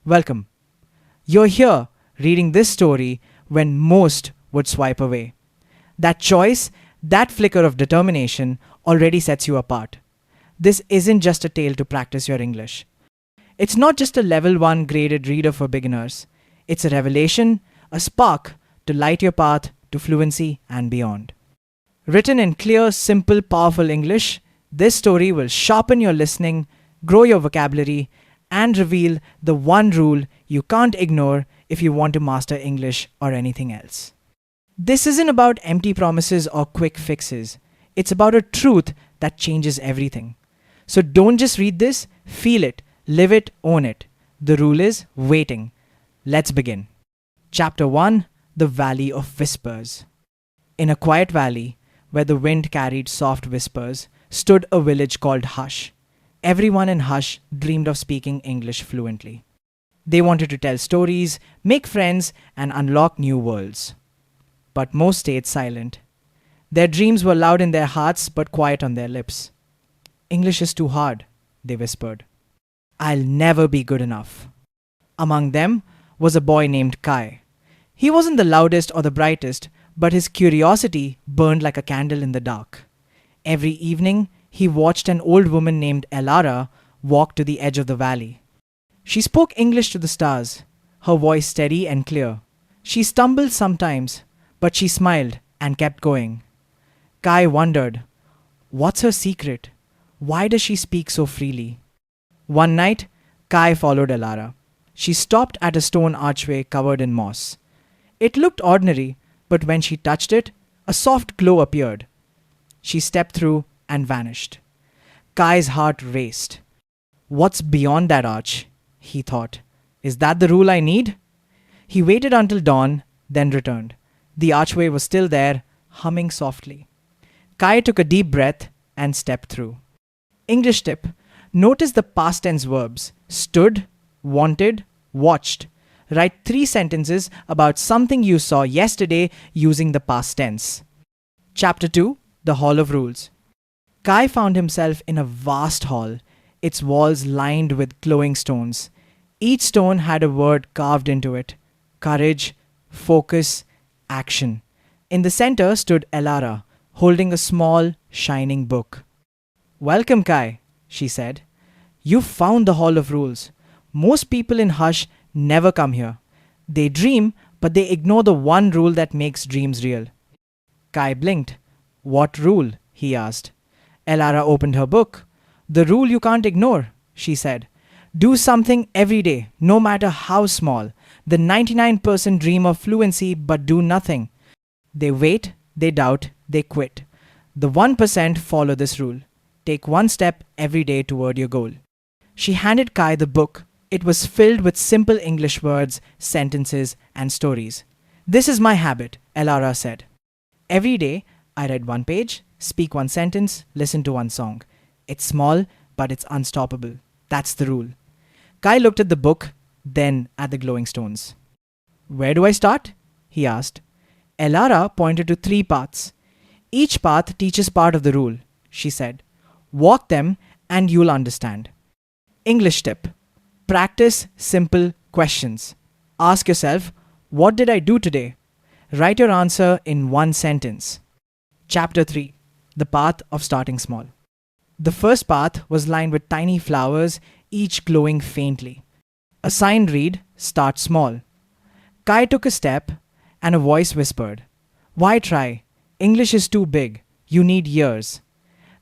Welcome. You're here reading this story when most would swipe away. That choice, that flicker of determination already sets you apart. This isn't just a tale to practice your English. It's not just a level 1 graded reader for beginners. It's a revelation, a spark to light your path to fluency and beyond. Written in clear, simple, powerful English, this story will sharpen your listening, grow your vocabulary, and reveal the one rule you can't ignore if you want to master English or anything else. This isn't about empty promises or quick fixes. It's about a truth that changes everything. So don't just read this, feel it, live it, own it. The rule is waiting. Let's begin. Chapter 1: The Valley of Whispers. In a quiet valley, where the wind carried soft whispers, stood a village called Hush. Everyone in Hush dreamed of speaking English fluently. They wanted to tell stories, make friends, and unlock new worlds. But most stayed silent. Their dreams were loud in their hearts but quiet on their lips. "English is too hard," they whispered. "I'll never be good enough." Among them was a boy named Kai. He wasn't the loudest or the brightest, but his curiosity burned like a candle in the dark. Every evening, he watched an old woman named Elara walk to the edge of the valley. She spoke English to the stars, her voice steady and clear. She stumbled sometimes, but she smiled and kept going. Kai wondered, what's her secret? Why does she speak so freely? One night, Kai followed Elara. She stopped at a stone archway covered in moss. It looked ordinary, but when she touched it, a soft glow appeared. She stepped through and vanished. Kai's heart raced. What's beyond that arch? He thought. Is that the rule I need? He waited until dawn, then returned. The archway was still there, humming softly. Kai took a deep breath and stepped through. English tip. Notice the past tense verbs. Stood, wanted, watched. Write 3 sentences about something you saw yesterday using the past tense. Chapter 2: The Hall of Rules. Kai found himself in a vast hall, its walls lined with glowing stones. Each stone had a word carved into it: courage, focus, action. In the center stood Elara, holding a small, shining book. "Welcome, Kai," she said. "You found the Hall of Rules. Most people in Hush never come here. They dream, but they ignore the one rule that makes dreams real." Kai blinked. "What rule?" he asked. Elara opened her book. "The rule you can't ignore," she said. "Do something every day, no matter how small. The 99% dream of fluency but do nothing. They wait, they doubt, they quit. The 1% follow this rule. Take 1 step every day toward your goal." She handed Kai the book. It was filled with simple English words, sentences, and stories. "This is my habit," Elara said. "Every day, I read 1 page, speak 1 sentence, listen to 1 song. It's small, but it's unstoppable. That's the rule." Kai looked at the book, then at the glowing stones. "Where do I start?" he asked. Elara pointed to 3 paths. "Each path teaches part of the rule," she said. "Walk them and you'll understand." English tip. Practice simple questions. Ask yourself, what did I do today? Write your answer in 1 sentence. Chapter 3: The Path of Starting Small. The first path was lined with tiny flowers, each glowing faintly. A sign read, "Start small." Kai took a step, and a voice whispered, "Why try? English is too big. You need years."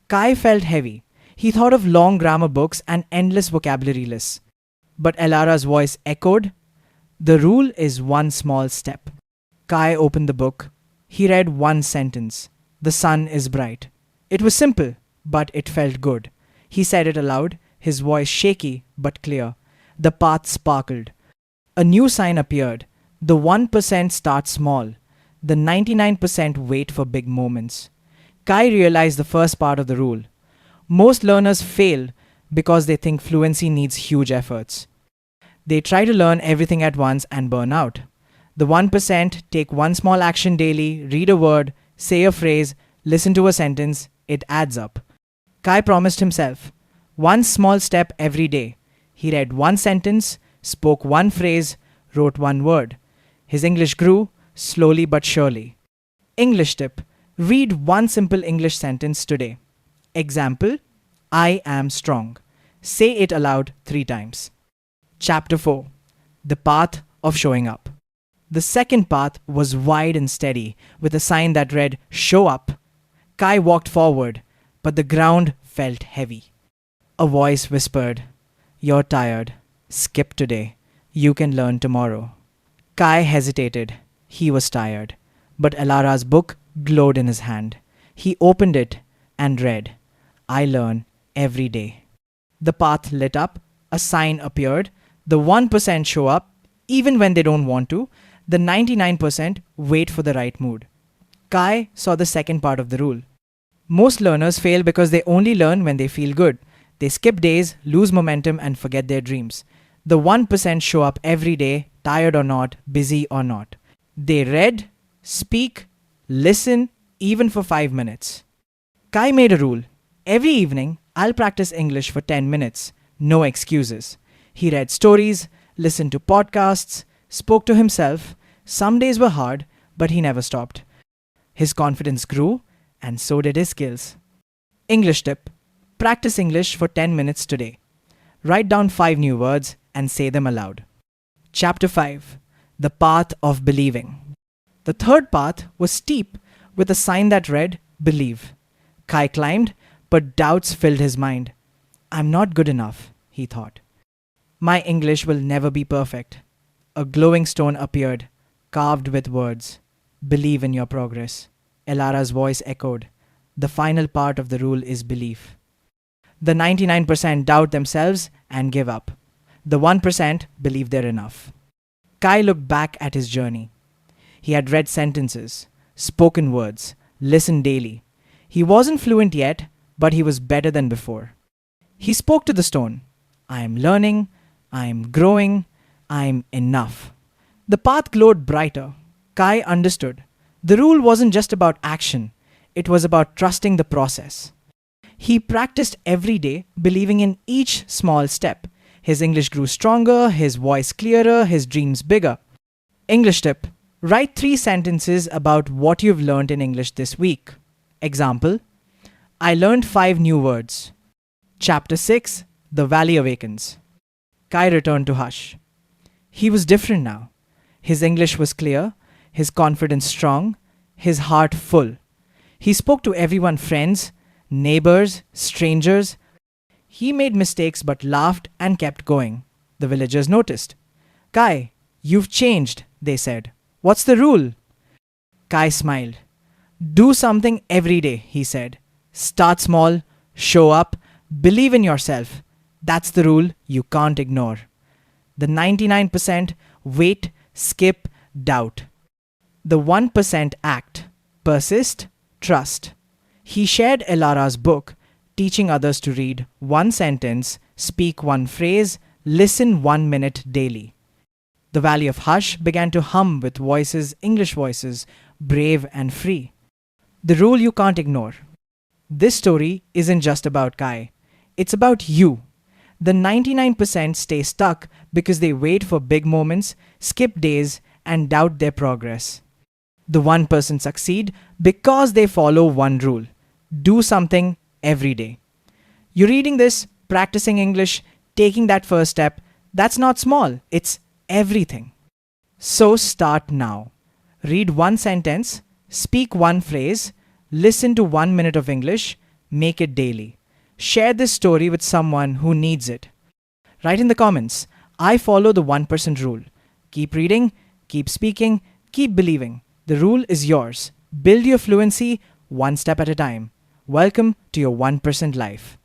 Kai felt heavy. He thought of long grammar books and endless vocabulary lists. But Elara's voice echoed, "The rule is 1 small step." Kai opened the book. He read 1 sentence. "The sun is bright." It was simple, but it felt good. He said it aloud, his voice shaky but clear. The path sparkled. A new sign appeared. The 1% start small. The 99% wait for big moments. Kai realized the first part of the rule. Most learners fail because they think fluency needs huge efforts. They try to learn everything at once and burn out. The 1% take 1 small action daily, read a word, say a phrase, listen to a sentence. It adds up. Kai promised himself 1 small step every day. He read 1 sentence, spoke one phrase, wrote one word. His English grew slowly but surely. English tip: read one simple English sentence today. Example: I am strong. Say it aloud 3 times. Chapter 4: The Path of Showing Up. The second path was wide and steady, with a sign that read, Show Up. Kai walked forward, but the ground felt heavy. A voice whispered, You're tired. Skip today. You can learn tomorrow. Kai hesitated. He was tired. But Elara's book glowed in his hand. He opened it and read, I learn every day. The path lit up. A sign appeared. The 1% show up, even when they don't want to. The 99% wait for the right mood. Kai saw the second part of the rule. Most learners fail because they only learn when they feel good. They skip days, lose momentum, and forget their dreams. The 1% show up every day, tired or not, busy or not. They read, speak, listen, even for 5 minutes. Kai made a rule. Every evening, I'll practice English for 10 minutes. No excuses. He read stories, listened to podcasts, spoke to himself. Some days were hard, but he never stopped. His confidence grew, and so did his skills. English tip: practice English for 10 minutes today. Write down 5 new words and say them aloud. Chapter 5: The Path of Believing. The third path was steep, with a sign that read, Believe. Kai climbed, but doubts filled his mind. I'm not good enough, he thought. My English will never be perfect. A glowing stone appeared, carved with words. Believe in your progress. Elara's voice echoed. The final part of the rule is belief. The 99% doubt themselves and give up. The 1% believe they're enough. Kai looked back at his journey. He had read sentences, spoken words, listened daily. He wasn't fluent yet, but he was better than before. He spoke to the stone. I am learning. I am growing. I am enough. The path glowed brighter. Kai understood. The rule wasn't just about action. It was about trusting the process. He practiced every day, believing in each small step. His English grew stronger, his voice clearer, his dreams bigger. English tip: write 3 sentences about what you've learned in English this week. Example: I learned 5 new words. Chapter 6: The Valley Awakens. Kai returned to Hush. He was different now. His English was clear, his confidence strong, his heart full. He spoke to everyone: friends, neighbors, strangers. He made mistakes but laughed and kept going. The villagers noticed. Kai, you've changed, they said. What's the rule? Kai smiled. Do something every day, he said. Start small, show up, believe in yourself. That's the rule you can't ignore. The 99% wait, skip, doubt. The 1% act, persist, trust. He shared Elara's book, teaching others to read 1 sentence, speak 1 phrase, listen 1 minute daily. The Valley of Hush began to hum with voices, English voices, brave and free. The rule you can't ignore. This story isn't just about Kai. It's about you. The 99% stay stuck because they wait for big moments, skip days, and doubt their progress. The 1% succeed because they follow one rule. Do something every day. You're reading this, practicing English, taking that first step. That's not small. It's everything. So start now. Read 1 sentence, speak 1 phrase, listen to 1 minute of English, make it daily. Share this story with someone who needs it. Write in the comments, I follow the 1% rule. Keep reading, keep speaking, keep believing. The rule is yours. Build your fluency 1 step at a time. Welcome to your 1% life.